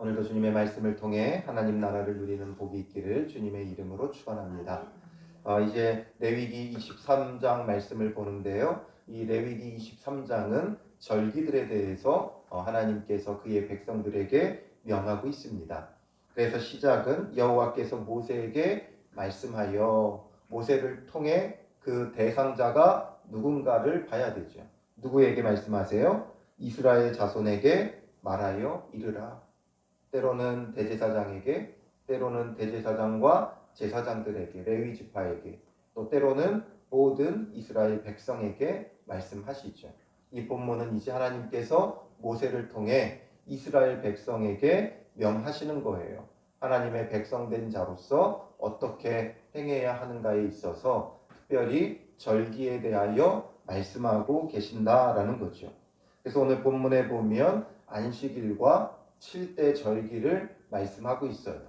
오늘도 주님의 말씀을 통해 하나님 나라를 누리는 복이 있기를 주님의 이름으로 축원합니다. 이제 레위기 23장 말씀을 보는데요. 이 레위기 23장은 절기들에 대해서 하나님께서 그의 백성들에게 명하고 있습니다. 그래서 시작은 여호와께서 모세에게 말씀하여, 모세를 통해 그 대상자가 누군가를 봐야 되죠. 누구에게 말씀하세요? 이스라엘 자손에게 말하여 이르라. 때로는 대제사장에게, 때로는 대제사장과 제사장들에게, 레위 지파에게, 또 때로는 모든 이스라엘 백성에게 말씀하시죠. 이 본문은 이제 하나님께서 모세를 통해 이스라엘 백성에게 명하시는 거예요. 하나님의 백성된 자로서 어떻게 행해야 하는가에 있어서 특별히 절기에 대하여 말씀하고 계신다라는 거죠. 그래서 오늘 본문에 보면 안식일과 7대 절기를 말씀하고 있어요.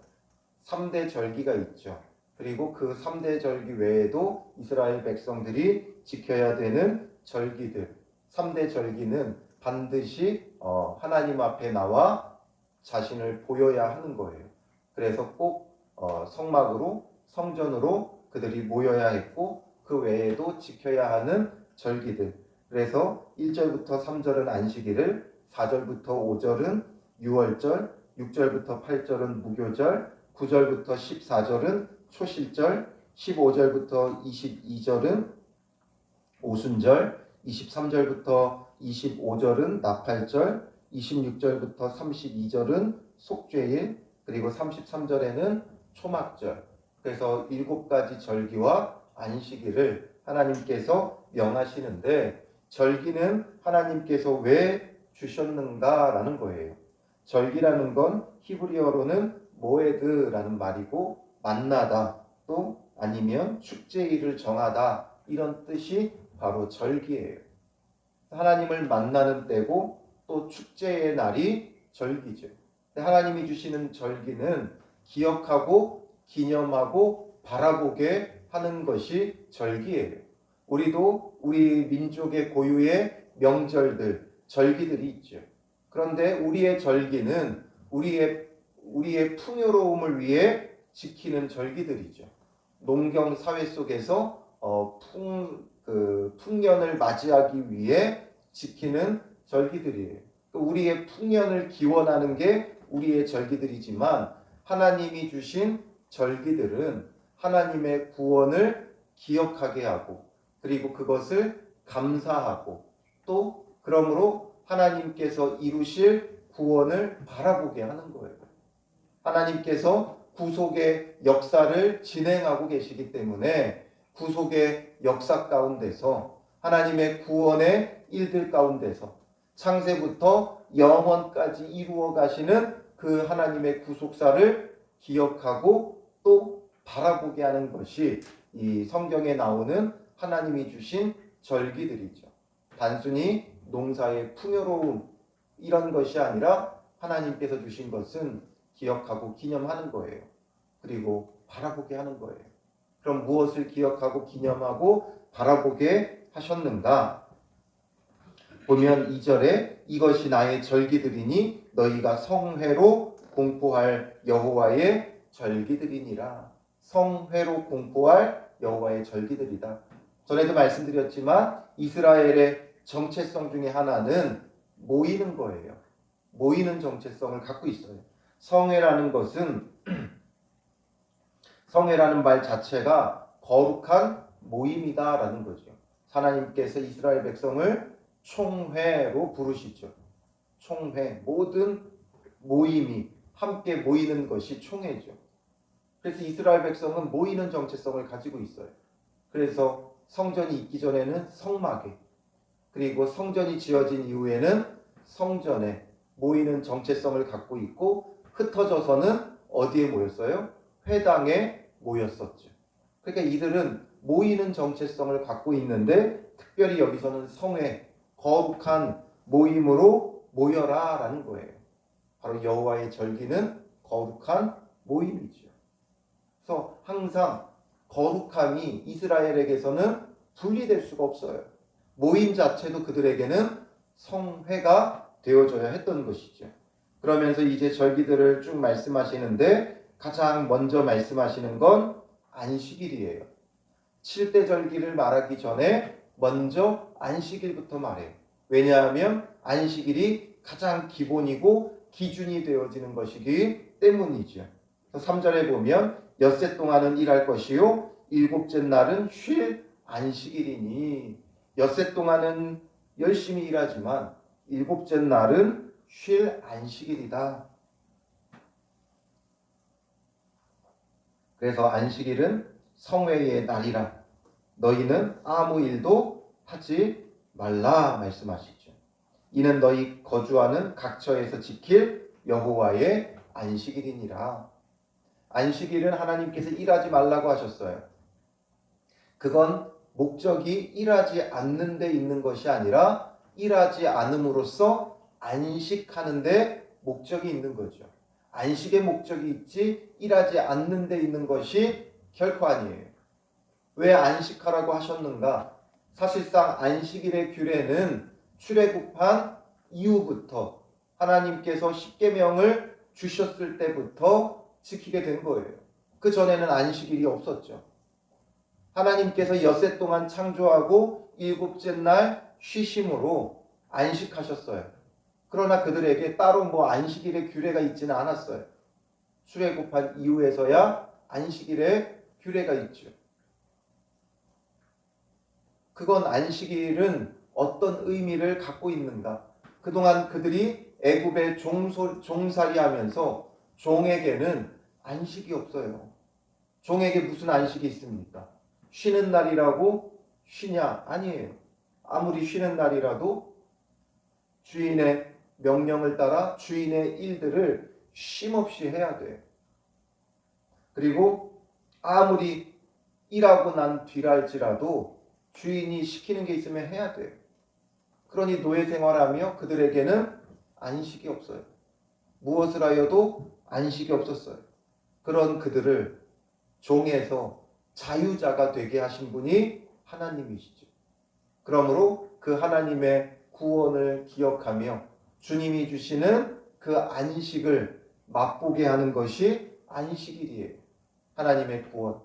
3대 절기가 있죠. 그리고 그 3대 절기 외에도 이스라엘 백성들이 지켜야 되는 절기들, 3대 절기는 반드시 하나님 앞에 나와 자신을 보여야 하는 거예요. 그래서 꼭 성막으로, 성전으로 그들이 모여야 했고, 그 외에도 지켜야 하는 절기들. 그래서 1절부터 3절은 안식일을, 4절부터 5절은 유월절, 6절부터 8절은 무교절, 9절부터 14절은 초실절, 15절부터 22절은 오순절, 23절부터 25절은 나팔절, 26절부터 32절은 속죄일, 그리고 33절에는 초막절. 그래서 7가지 절기와 안식일을 하나님께서 명하시는데, 절기는 하나님께서 왜 주셨는가라는 거예요. 절기라는 건 히브리어로는 모에드라는 말이고, 만나다, 또 아니면 축제일을 정하다, 이런 뜻이 바로 절기예요. 하나님을 만나는 때고 또 축제의 날이 절기죠. 하나님이 주시는 절기는 기억하고 기념하고 바라보게 하는 것이 절기예요. 우리도 우리 민족의 고유의 명절들, 절기들이 있죠. 그런데 우리의 절기는 우리의 풍요로움을 위해 지키는 절기들이죠. 농경 사회 속에서 풍년을 맞이하기 위해 지키는 절기들이에요. 우리의 풍년을 기원하는 게 우리의 절기들이지만, 하나님이 주신 절기들은 하나님의 구원을 기억하게 하고, 그리고 그것을 감사하고, 또 그러므로 하나님께서 이루실 구원을 바라보게 하는 거예요. 하나님께서 구속의 역사를 진행하고 계시기 때문에 구속의 역사 가운데서, 하나님의 구원의 일들 가운데서 창세부터 영원까지 이루어 가시는 그 하나님의 구속사를 기억하고 또 바라보게 하는 것이 이 성경에 나오는 하나님이 주신 절기들이죠. 단순히 농사의 풍요로움, 이런 것이 아니라 하나님께서 주신 것은 기억하고 기념하는 거예요. 그리고 바라보게 하는 거예요. 그럼 무엇을 기억하고 기념하고 바라보게 하셨는가? 보면 2절에 이것이 나의 절기들이니 너희가 성회로 공포할 여호와의 절기들이니라. 성회로 공포할 여호와의 절기들이다. 전에도 말씀드렸지만 이스라엘의 정체성 중에 하나는 모이는 거예요. 모이는 정체성을 갖고 있어요. 성회라는 것은 성회라는 말 자체가 거룩한 모임이다라는 거죠. 하나님께서 이스라엘 백성을 총회로 부르시죠. 총회, 모든 모임이 함께 모이는 것이 총회죠. 그래서 이스라엘 백성은 모이는 정체성을 가지고 있어요. 그래서 성전이 있기 전에는 성막에, 그리고 성전이 지어진 이후에는 성전에 모이는 정체성을 갖고 있고, 흩어져서는 어디에 모였어요? 회당에 모였었죠. 그러니까 이들은 모이는 정체성을 갖고 있는데, 특별히 여기서는 성회, 거룩한 모임으로 모여라 라는 거예요. 바로 여호와의 절기는 거룩한 모임이죠. 그래서 항상 거룩함이 이스라엘에게서는 분리될 수가 없어요. 모임 자체도 그들에게는 성회가 되어져야 했던 것이죠. 그러면서 이제 절기들을 쭉 말씀하시는데 가장 먼저 말씀하시는 건 안식일이에요. 7대 절기를 말하기 전에 먼저 안식일부터 말해요. 왜냐하면 안식일이 가장 기본이고 기준이 되어지는 것이기 때문이죠. 3절에 보면 엿새 동안은 일할 것이요 일곱째 날은 쉴 안식일이니, 엿새 동안은 열심히 일하지만 일곱째 날은 쉴 안식일이다. 그래서 안식일은 성회의 날이라 너희는 아무 일도 하지 말라 말씀하시죠. 이는 너희 거주하는 각처에서 지킬 여호와의 안식일이니라. 안식일은 하나님께서 일하지 말라고 하셨어요. 그건 목적이 일하지 않는 데 있는 것이 아니라 일하지 않음으로써 안식하는 데 목적이 있는 거죠. 안식의 목적이 있지 일하지 않는 데 있는 것이 결코 아니에요. 왜 안식하라고 하셨는가? 사실상 안식일의 규례는 출애굽한 이후부터 하나님께서 십계명을 주셨을 때부터 지키게 된 거예요. 그 전에는 안식일이 없었죠. 하나님께서 엿새 동안 창조하고 일곱째 날 쉬심으로 안식하셨어요. 그러나 그들에게 따로 안식일의 규례가 있지는 않았어요. 출애굽한 이후에서야 안식일의 규례가 있죠. 그건 안식일은 어떤 의미를 갖고 있는가? 그동안 그들이 애굽에 종살이하면서 종에게는 안식이 없어요. 종에게 무슨 안식이 있습니까? 쉬는 날이라고 쉬냐? 아니에요. 아무리 쉬는 날이라도 주인의 명령을 따라 주인의 일들을 쉼없이 해야 돼요. 그리고 아무리 일하고 난 뒤랄지라도 주인이 시키는 게 있으면 해야 돼요. 그러니 노예 생활하며 그들에게는 안식이 없어요. 무엇을 하여도 안식이 없었어요. 그런 그들을 종에서 자유자가 되게 하신 분이 하나님이시죠. 그러므로 그 하나님의 구원을 기억하며 주님이 주시는 그 안식을 맛보게 하는 것이 안식일이에요. 하나님의 구원,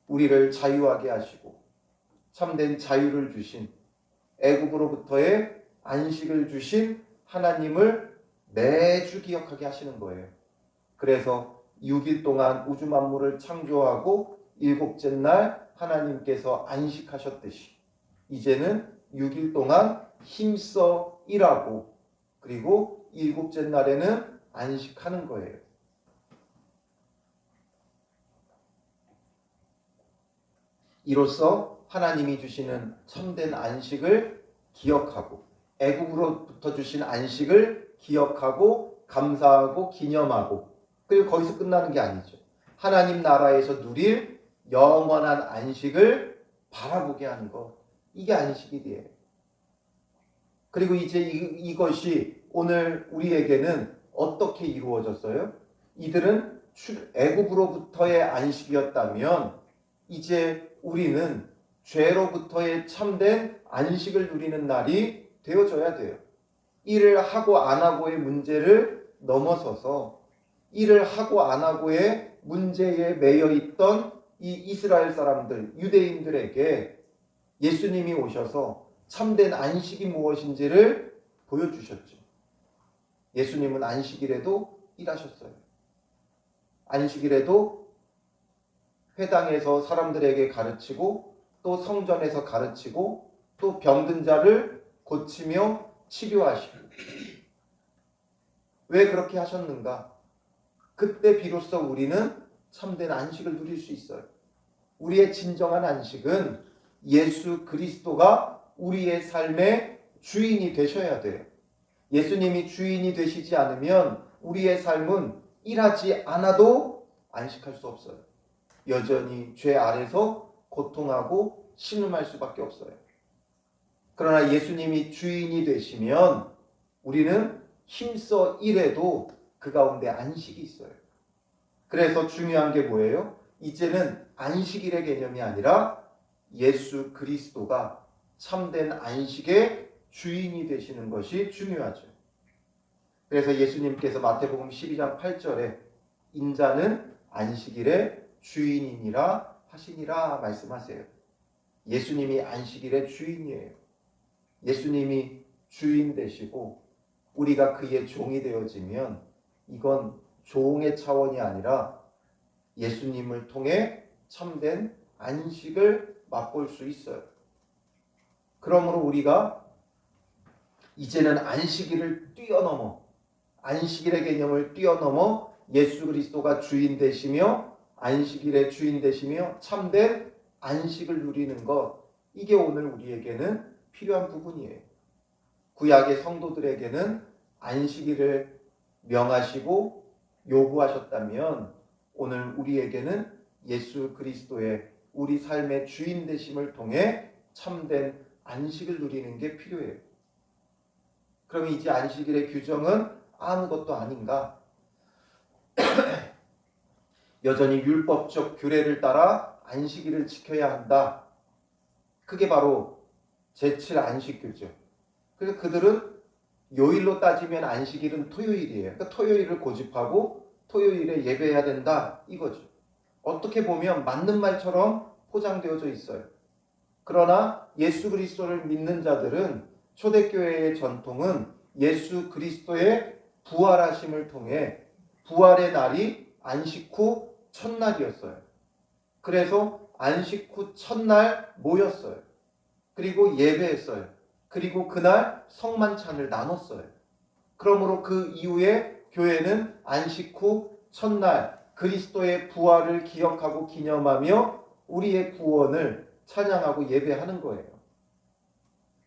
우리를 자유하게 하시고 참된 자유를 주신, 애굽으로부터의 안식을 주신 하나님을 매주 기억하게 하시는 거예요. 그래서 6일 동안 우주 만물을 창조하고 일곱째 날 하나님께서 안식하셨듯이 이제는 6일 동안 힘써 일하고 그리고 일곱째 날에는 안식하는 거예요. 이로써 하나님이 주시는 참된 안식을 기억하고 애국으로부터 주신 안식을 기억하고 감사하고 기념하고, 그리고 거기서 끝나는 게 아니죠. 하나님 나라에서 누릴 영원한 안식을 바라보게 하는 것, 이게 안식일이에요. 그리고 이제 이것이 오늘 우리에게는 어떻게 이루어졌어요? 이들은 애굽으로부터의 안식이었다면 이제 우리는 죄로부터의 참된 안식을 누리는 날이 되어져야 돼요. 일을 하고 안 하고의 문제를 넘어서서 일을 하고 안 하고의 문제에 매여 있던 이 이스라엘 사람들, 유대인들에게 예수님이 오셔서 참된 안식이 무엇인지를 보여주셨죠. 예수님은 안식일에도 일하셨어요. 안식일에도 회당에서 사람들에게 가르치고 또 성전에서 가르치고 또 병든 자를 고치며 치료하시고. 왜 그렇게 하셨는가? 그때 비로소 우리는 참된 안식을 누릴 수 있어요. 우리의 진정한 안식은 예수 그리스도가 우리의 삶의 주인이 되셔야 돼요. 예수님이 주인이 되시지 않으면 우리의 삶은 일하지 않아도 안식할 수 없어요. 여전히 죄 아래서 고통하고 신음할 수밖에 없어요. 그러나 예수님이 주인이 되시면 우리는 힘써 일해도 그 가운데 안식이 있어요. 그래서 중요한 게 뭐예요? 이제는 안식일의 개념이 아니라 예수 그리스도가 참된 안식의 주인이 되시는 것이 중요하죠. 그래서 예수님께서 마태복음 12장 8절에 인자는 안식일의 주인이니라 하시니라 말씀하세요. 예수님이 안식일의 주인이에요. 예수님이 주인 되시고 우리가 그의 종이 되어지면 이건 종의 차원이 아니라 예수님을 통해 참된 안식을 맛볼 수 있어요. 그러므로 우리가 이제는 안식일을 뛰어넘어 안식일의 개념을 뛰어넘어 예수 그리스도가 주인 되시며 안식일의 주인 되시며 참된 안식을 누리는 것, 이게 오늘 우리에게는 필요한 부분이에요. 구약의 성도들에게는 안식일을 명하시고 요구하셨다면 오늘 우리에게는 예수 그리스도의 우리 삶의 주인 되심을 통해 참된 안식을 누리는 게 필요해요. 그럼 이제 안식일의 규정은 아무것도 아닌가? 여전히 율법적 규례를 따라 안식일을 지켜야 한다. 그게 바로 제7 안식규죠. 그래서 그들은 요일로 따지면 안식일은 토요일이에요. 그러니까 토요일을 고집하고 토요일에 예배해야 된다 이거죠. 어떻게 보면 맞는 말처럼 포장되어져 있어요. 그러나 예수 그리스도를 믿는 자들은 초대교회의 전통은 예수 그리스도의 부활하심을 통해 부활의 날이 안식 후 첫날이었어요. 그래서 안식 후 첫날 모였어요. 그리고 예배했어요. 그리고 그날 성만찬을 나눴어요. 그러므로 그 이후에 교회는 안식 후 첫날 그리스도의 부활을 기억하고 기념하며 우리의 구원을 찬양하고 예배하는 거예요.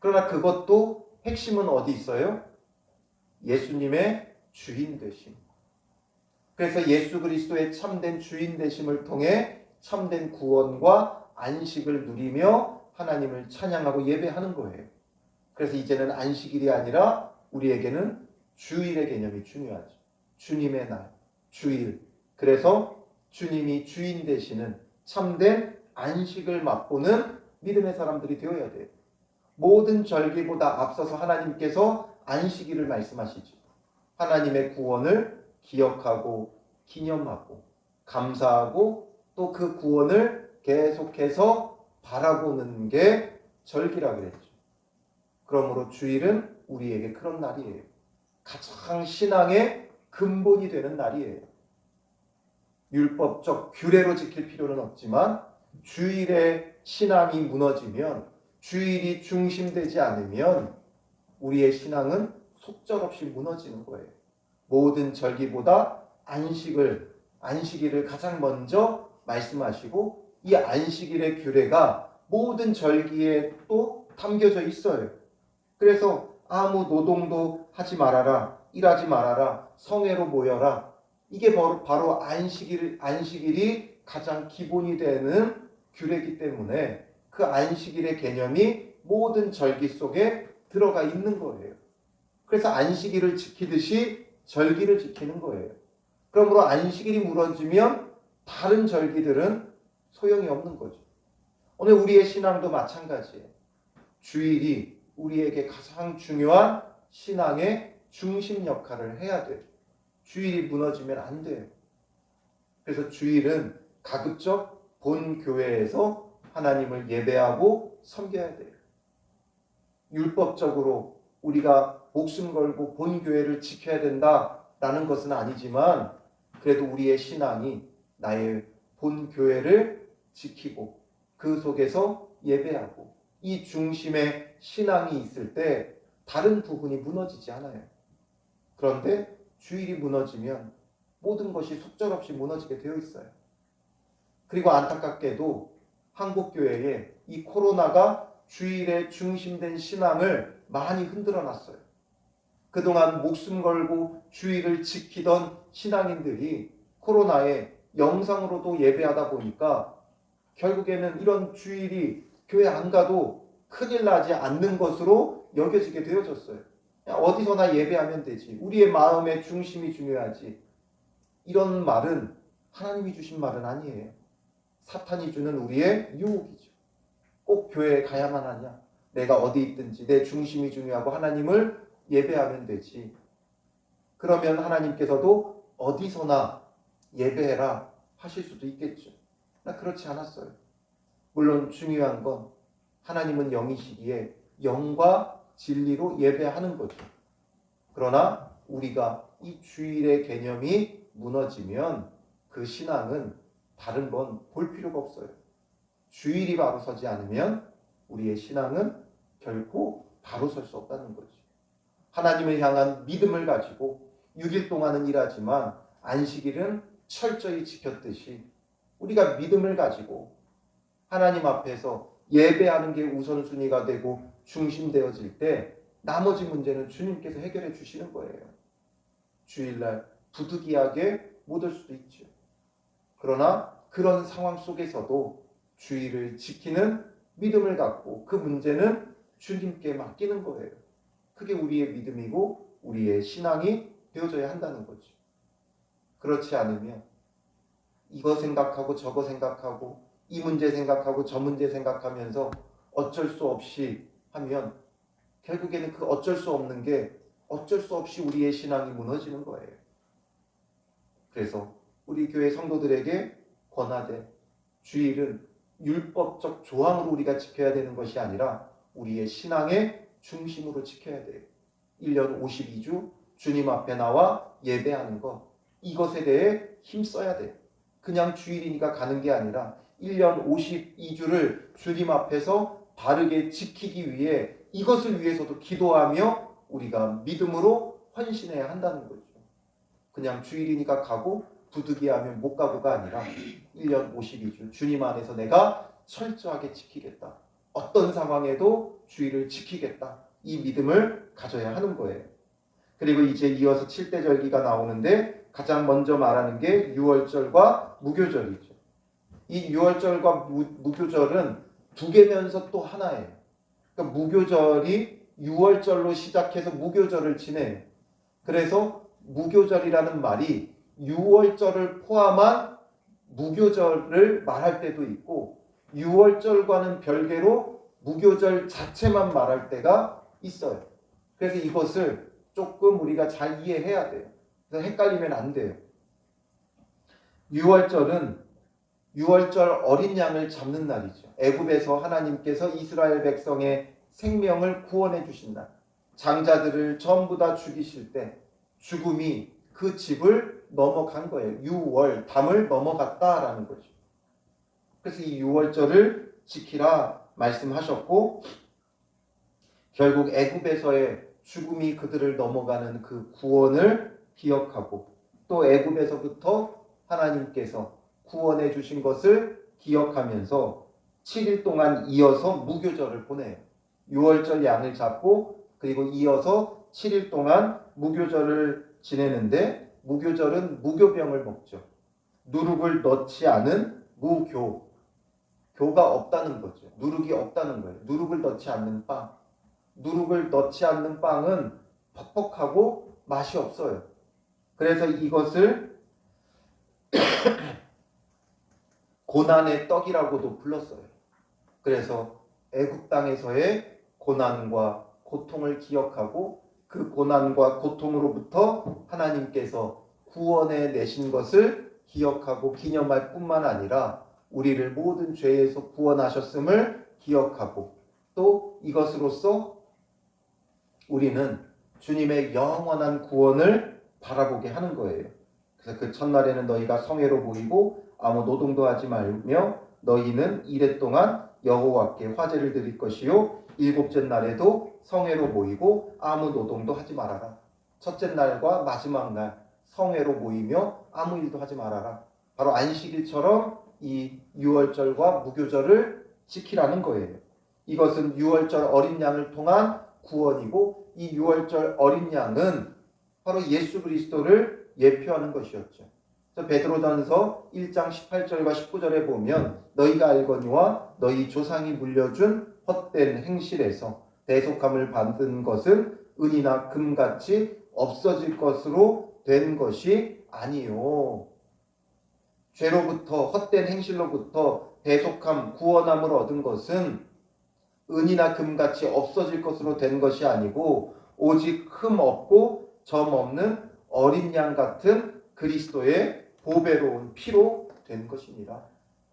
그러나 그것도 핵심은 어디 있어요? 예수님의 주인 되심. 그래서 예수 그리스도의 참된 주인 되심을 통해 참된 구원과 안식을 누리며 하나님을 찬양하고 예배하는 거예요. 그래서 이제는 안식일이 아니라 우리에게는 주일의 개념이 중요하죠. 주님의 날, 주일. 그래서 주님이 주인 되시는 참된 안식을 맛보는 믿음의 사람들이 되어야 돼요. 모든 절기보다 앞서서 하나님께서 안식일을 말씀하시죠. 하나님의 구원을 기억하고 기념하고 감사하고 또 그 구원을 계속해서 바라보는 게 절기라고 그랬죠. 그러므로 주일은 우리에게 그런 날이에요. 가장 신앙의 근본이 되는 날이에요. 율법적 규례로 지킬 필요는 없지만 주일의 신앙이 무너지면, 주일이 중심되지 않으면 우리의 신앙은 속절없이 무너지는 거예요. 모든 절기보다 안식일을 가장 먼저 말씀하시고 이 안식일의 규례가 모든 절기에 또 담겨져 있어요. 그래서 아무 노동도 하지 말아라, 일하지 말아라, 성회로 모여라. 이게 바로 안식일이 가장 기본이 되는 규례이기 때문에 그 안식일의 개념이 모든 절기 속에 들어가 있는 거예요. 그래서 안식일을 지키듯이 절기를 지키는 거예요. 그러므로 안식일이 무너지면 다른 절기들은 소용이 없는 거죠. 오늘 우리의 신앙도 마찬가지예요. 주일이 우리에게 가장 중요한 신앙의 중심 역할을 해야 돼요. 주일이 무너지면 안 돼요. 그래서 주일은 가급적 본 교회에서 하나님을 예배하고 섬겨야 돼요. 율법적으로 우리가 목숨 걸고 본 교회를 지켜야 된다라는 것은 아니지만 그래도 우리의 신앙이 나의 본 교회를 지키고 그 속에서 예배하고 이 중심에 신앙이 있을 때 다른 부분이 무너지지 않아요. 그런데 주일이 무너지면 모든 것이 속절없이 무너지게 되어 있어요. 그리고 안타깝게도 한국교회에 이 코로나가 주일에 중심된 신앙을 많이 흔들어 놨어요. 그동안 목숨 걸고 주일을 지키던 신앙인들이 코로나에 영상으로도 예배하다 보니까 결국에는 이런 주일이 교회 안 가도 큰일 나지 않는 것으로 여겨지게 되어졌어요. 그냥 어디서나 예배하면 되지. 우리의 마음의 중심이 중요하지. 이런 말은 하나님이 주신 말은 아니에요. 사탄이 주는 우리의 유혹이죠. 꼭 교회에 가야만 하냐? 내가 어디 있든지 내 중심이 중요하고 하나님을 예배하면 되지. 그러면 하나님께서도 어디서나 예배해라 하실 수도 있겠죠. 나 그렇지 않았어요. 물론 중요한 건 하나님은 영이시기에 영과 진리로 예배하는 거죠. 그러나 우리가 이 주일의 개념이 무너지면 그 신앙은 다른 건 볼 필요가 없어요. 주일이 바로 서지 않으면 우리의 신앙은 결코 바로 설 수 없다는 거죠. 하나님을 향한 믿음을 가지고 6일 동안은 일하지만 안식일은 철저히 지켰듯이 우리가 믿음을 가지고 하나님 앞에서 예배하는 게 우선순위가 되고 중심되어질 때 나머지 문제는 주님께서 해결해 주시는 거예요. 주일날 부득이하게 못 올 수도 있죠. 그러나 그런 상황 속에서도 주일을 지키는 믿음을 갖고 그 문제는 주님께 맡기는 거예요. 그게 우리의 믿음이고 우리의 신앙이 되어져야 한다는 거죠. 그렇지 않으면 이거 생각하고 저거 생각하고 이 문제 생각하고 저 문제 생각하면서 어쩔 수 없이 하면 결국에는 그 어쩔 수 없는 게 어쩔 수 없이 우리의 신앙이 무너지는 거예요. 그래서 우리 교회 성도들에게 권하되 주일은 율법적 조항으로 우리가 지켜야 되는 것이 아니라 우리의 신앙의 중심으로 지켜야 돼요. 1년 52주 주님 앞에 나와 예배하는 것, 이것에 대해 힘써야 돼요. 그냥 주일이니까 가는 게 아니라 1년 52주를 주님 앞에서 바르게 지키기 위해 이것을 위해서도 기도하며 우리가 믿음으로 헌신해야 한다는 거죠. 그냥 주일이니까 가고 부득이하면 못 가고가 아니라 1년 52주 주님 안에서 내가 철저하게 지키겠다. 어떤 상황에도 주일을 지키겠다. 이 믿음을 가져야 하는 거예요. 그리고 이제 이어서 7대 절기가 나오는데 가장 먼저 말하는 게 유월절과 무교절이죠. 이 유월절과 무교절은 두 개면서 또 하나예요. 그러니까 무교절이 유월절로 시작해서 무교절을 지내요. 그래서 무교절이라는 말이 유월절을 포함한 무교절을 말할 때도 있고 유월절과는 별개로 무교절 자체만 말할 때가 있어요. 그래서 이것을 조금 우리가 잘 이해해야 돼요. 그래서 헷갈리면 안 돼요. 유월절은 유월절 어린 양을 잡는 날이죠. 애굽에서 하나님께서 이스라엘 백성의 생명을 구원해 주신 날. 장자들을 전부 다 죽이실 때 죽음이 그 집을 넘어간 거예요. 유월, 담을 넘어갔다라는 거죠. 그래서 이 유월절을 지키라 말씀하셨고 결국 애굽에서의 죽음이 그들을 넘어가는 그 구원을 기억하고 또 애굽에서부터 하나님께서 구원해 주신 것을 기억하면서 7일 동안 이어서 무교절을 보내요. 유월절 양을 잡고 그리고 이어서 7일 동안 무교절을 지내는데 무교절은 무교병을 먹죠. 누룩을 넣지 않은 무교. 교가 없다는 거죠. 누룩이 없다는 거예요. 누룩을 넣지 않는 빵. 누룩을 넣지 않는 빵은 퍽퍽하고 맛이 없어요. 그래서 이것을 고난의 떡이라고도 불렀어요. 그래서 애굽 땅에서의 고난과 고통을 기억하고 그 고난과 고통으로부터 하나님께서 구원해 내신 것을 기억하고 기념할 뿐만 아니라 우리를 모든 죄에서 구원하셨음을 기억하고 또 이것으로써 우리는 주님의 영원한 구원을 바라보게 하는 거예요. 그래서 그 첫날에는 너희가 성회로 모이고 아무 노동도 하지 말며 너희는 이레 동안 여호와께 화제를 드릴 것이요 일곱째 날에도 성회로 모이고 아무 노동도 하지 말아라. 첫째 날과 마지막 날 성회로 모이며 아무 일도 하지 말아라. 바로 안식일처럼 이 유월절과 무교절을 지키라는 거예요. 이것은 유월절 어린 양을 통한 구원이고 이 유월절 어린 양은 바로 예수 그리스도를 예표하는 것이었죠. 베드로전서 1장 18절과 19절에 보면 너희가 알거니와 너희 조상이 물려준 헛된 행실에서 대속함을 받은 것은 은이나 금같이 없어질 것으로 된 것이 아니요. 죄로부터 헛된 행실로부터 대속함 구원함을 얻은 것은 은이나 금같이 없어질 것으로 된 것이 아니고 오직 흠 없고 점 없는 어린 양 같은 그리스도의 보배로운 피로 된 것입니다.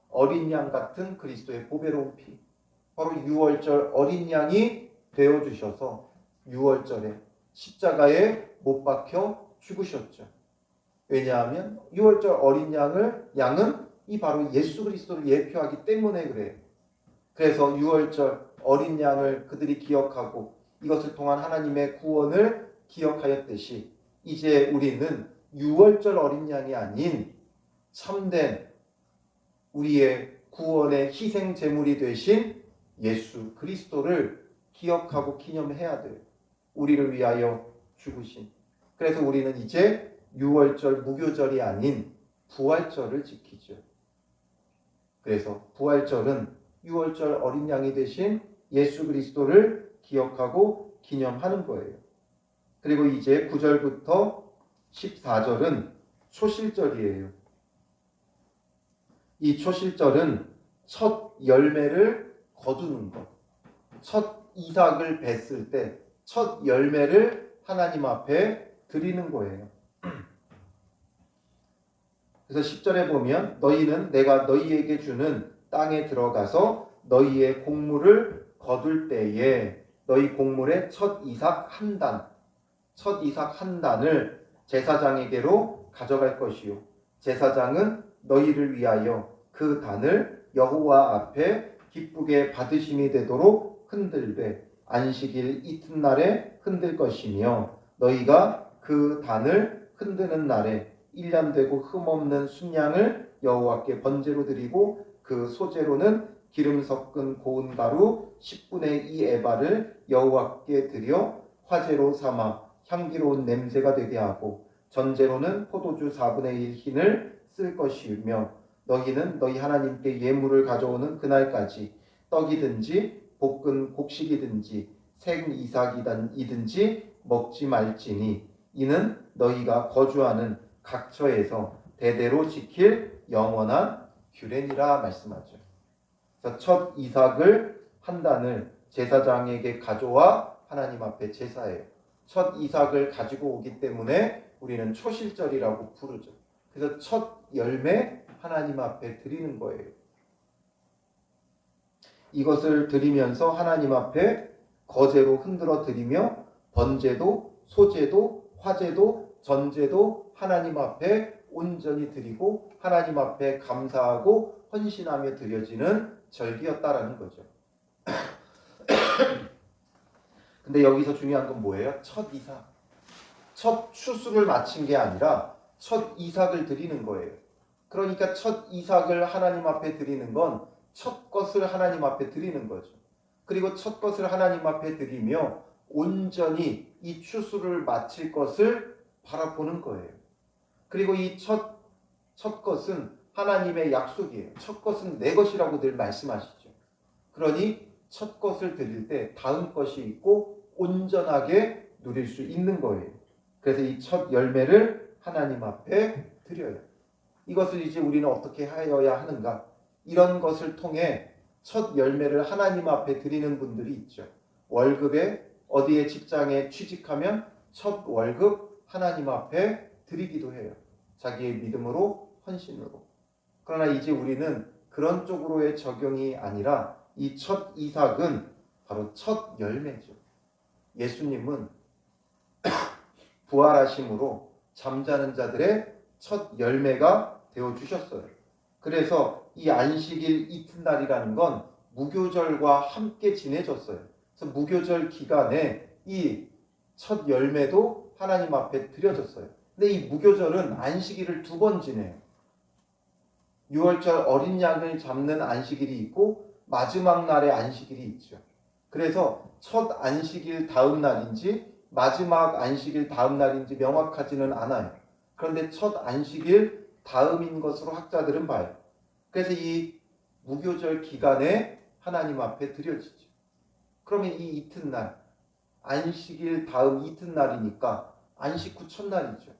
어린 양 같은 그리스도의 보배로운 피. 바로 유월절 어린 양이 되어주셔서 유월절에 십자가에 못 박혀 죽으셨죠. 왜냐하면 유월절 어린 양은 이 바로 예수 그리스도를 예표하기 때문에 그래요. 그래서 유월절 어린 양을 그들이 기억하고 이것을 통한 하나님의 구원을 기억하였듯이 이제 우리는 유월절 어린 양이 아닌 참된 우리의 구원의 희생 제물이 되신 예수 그리스도를 기억하고 기념해야 돼요. 우리를 위하여 죽으신. 그래서 우리는 이제 유월절 무교절이 아닌 부활절을 지키죠. 그래서 부활절은 유월절 어린 양이 되신 예수 그리스도를 기억하고 기념하는 거예요. 그리고 이제 9절부터 14절은 초실절이에요. 이 초실절은 첫 열매를 거두는 것. 첫 이삭을 뱄을 때 첫 열매를 하나님 앞에 드리는 거예요. 그래서 10절에 보면 너희는 내가 너희에게 주는 땅에 들어가서 너희의 곡물을 거둘 때에 너희 곡물의 첫 이삭 한 단을 제사장에게로 가져갈 것이요 제사장은 너희를 위하여 그 단을 여호와 앞에 기쁘게 받으심이 되도록 흔들되 안식일 이튿날에 흔들 것이며 너희가 그 단을 흔드는 날에 1년 되고 흠없는 순양을 여호와께 번제로 드리고 그 소제로는 기름 섞은 고운 가루 10분의 2 에바를 여호와께 드려 화제로 삼아 향기로운 냄새가 되게 하고 전제로는 포도주 4분의 1 흰을 쓸 것이며 너희는 너희 하나님께 예물을 가져오는 그날까지 떡이든지 볶은 곡식이든지 생 이삭이든지 먹지 말지니 이는 너희가 거주하는 각처에서 대대로 지킬 영원한 규례니라 말씀하죠. 그래서 첫 이삭을 한 단을 제사장에게 가져와 하나님 앞에 제사해요. 첫 이삭을 가지고 오기 때문에 우리는 초실절이라고 부르죠. 그래서 첫 열매 하나님 앞에 드리는 거예요. 이것을 드리면서 하나님 앞에 거제로 흔들어 드리며 번제도 소제도 화제도 전제도 하나님 앞에 온전히 드리고 하나님 앞에 감사하고 헌신하며 드려지는 절기였다라는 거죠. 근데 여기서 중요한 건 뭐예요? 첫 이삭. 첫 추수를 마친 게 아니라 첫 이삭을 드리는 거예요. 그러니까 첫 이삭을 하나님 앞에 드리는 건 첫 것을 하나님 앞에 드리는 거죠. 그리고 첫 것을 하나님 앞에 드리며 온전히 이 추수를 마칠 것을 바라보는 거예요. 그리고 이 첫 것은 하나님의 약속이에요. 첫 것은 내 것이라고 늘 말씀하시죠. 그러니 첫 것을 드릴 때 다음 것이 있고 온전하게 누릴 수 있는 거예요. 그래서 이 첫 열매를 하나님 앞에 드려요. 이것을 이제 우리는 어떻게 하여야 하는가? 이런 것을 통해 첫 열매를 하나님 앞에 드리는 분들이 있죠. 월급에 어디에 직장에 취직하면 첫 월급 하나님 앞에 드리기도 해요. 자기의 믿음으로 헌신으로. 그러나 이제 우리는 그런 쪽으로의 적용이 아니라 이 첫 이삭은 바로 첫 열매죠. 예수님은 부활하심으로 잠자는 자들의 첫 열매가 되어주셨어요. 그래서 이 안식일 이튿날이라는 건 무교절과 함께 지내졌어요. 그래서 무교절 기간에 이 첫 열매도 하나님 앞에 드려졌어요. 근데 이 무교절은 안식일을 2번 지내요. 6월절 어린 양을 잡는 안식일이 있고 마지막 날의 안식일이 있죠. 그래서 첫 안식일 다음 날인지 마지막 안식일 다음 날인지 명확하지는 않아요. 그런데 첫 안식일 다음인 것으로 학자들은 봐요. 그래서 이 무교절 기간에 하나님 앞에 드려지죠. 그러면 이 이튿날, 안식일 다음 이튿날이니까 안식 후 첫날이죠.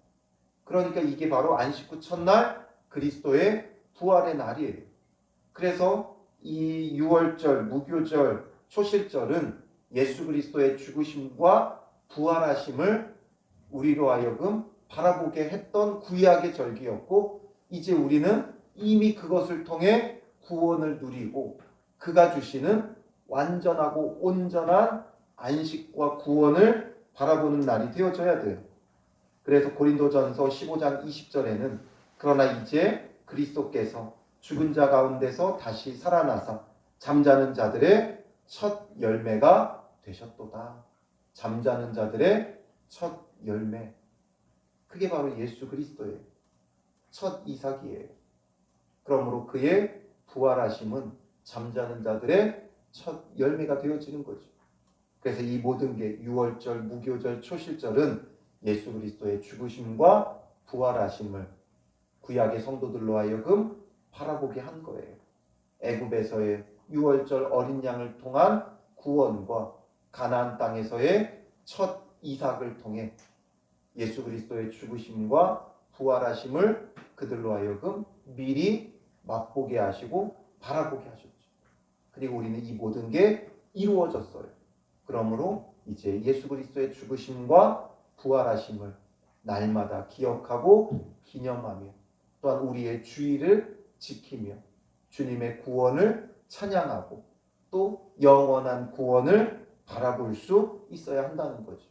그러니까 이게 바로 안식 후 첫날 그리스도의 부활의 날이에요. 그래서 이 6월절, 무교절, 초실절은 예수 그리스도의 죽으심과 부활하심을 우리로 하여금 바라보게 했던 구약의 절기였고, 이제 우리는 이미 그것을 통해 구원을 누리고 그가 주시는 완전하고 온전한 안식과 구원을 바라보는 날이 되어져야 돼요. 그래서 고린도전서 15장 20절에는 그러나 이제 그리스도께서 죽은 자 가운데서 다시 살아나사 잠자는 자들의 첫 열매가 되셨도다. 잠자는 자들의 첫 열매. 그게 바로 예수 그리스도예요. 첫 이삭이에요. 그러므로 그의 부활하심은 잠자는 자들의 첫 열매가 되어지는 거죠. 그래서 이 모든 게 유월절, 무교절, 초실절은 예수 그리스도의 죽으심과 부활하심을 구약의 성도들로 하여금 바라보게 한 거예요. 애굽에서의 유월절 어린 양을 통한 구원과 가나안 땅에서의 첫 이삭을 통해 예수 그리스도의 죽으심과 부활하심을 그들로 하여금 미리 맛보게 하시고 바라보게 하셨죠. 그리고 우리는 이 모든 게 이루어졌어요. 그러므로 이제 예수 그리스도의 죽으심과 부활하심을 날마다 기억하고 기념하며 또한 우리의 주의를 지키며 주님의 구원을 찬양하고 또 영원한 구원을 바라볼 수 있어야 한다는 거죠.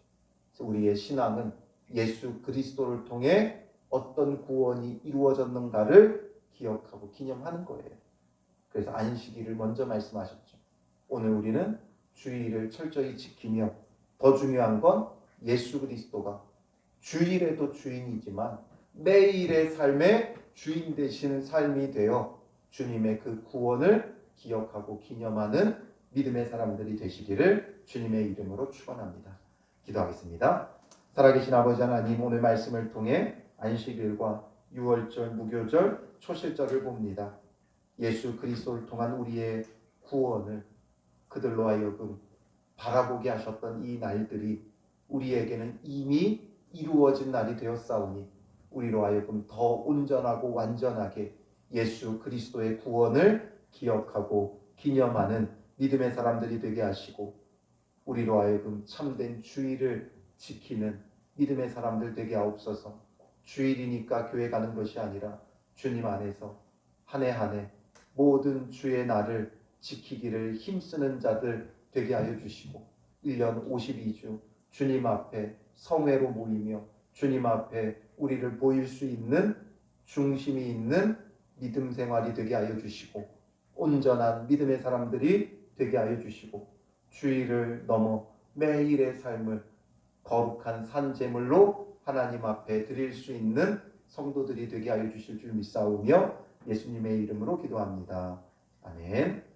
그래서 우리의 신앙은 예수 그리스도를 통해 어떤 구원이 이루어졌는가를 기억하고 기념하는 거예요. 그래서 안식일을 먼저 말씀하셨죠. 오늘 우리는 주일을 철저히 지키며 더 중요한 건 예수 그리스도가 주일에도 주인이지만 매일의 삶의 주인 되시는 삶이 되어 주님의 그 구원을 기억하고 기념하는 믿음의 사람들이 되시기를 주님의 이름으로 축원합니다. 기도하겠습니다. 살아계신 아버지 하나님, 오늘 말씀을 통해 안식일과 유월절, 무교절, 초실절을 봅니다. 예수 그리스도를 통한 우리의 구원을 그들로 하여금 바라보게 하셨던 이 날들이 우리에게는 이미 이루어진 날이 되었사오니 우리로 하여금 더 온전하고 완전하게 예수 그리스도의 구원을 기억하고 기념하는 믿음의 사람들이 되게 하시고 우리로 하여금 참된 주일을 지키는 믿음의 사람들 되게 하옵소서. 주일이니까 교회 가는 것이 아니라 주님 안에서 한 해 한 해 모든 주의 날을 지키기를 힘쓰는 자들 되게 하여 주시고 1년 52주 주님 앞에 성회로 모이며 주님 앞에 우리를 보일 수 있는 중심이 있는 믿음 생활이 되게 하여 주시고 온전한 믿음의 사람들이 되게 하여 주시고 주일을 넘어 매일의 삶을 거룩한 산제물로 하나님 앞에 드릴 수 있는 성도들이 되게 하여 주실 줄 믿사오며 예수님의 이름으로 기도합니다. 아멘.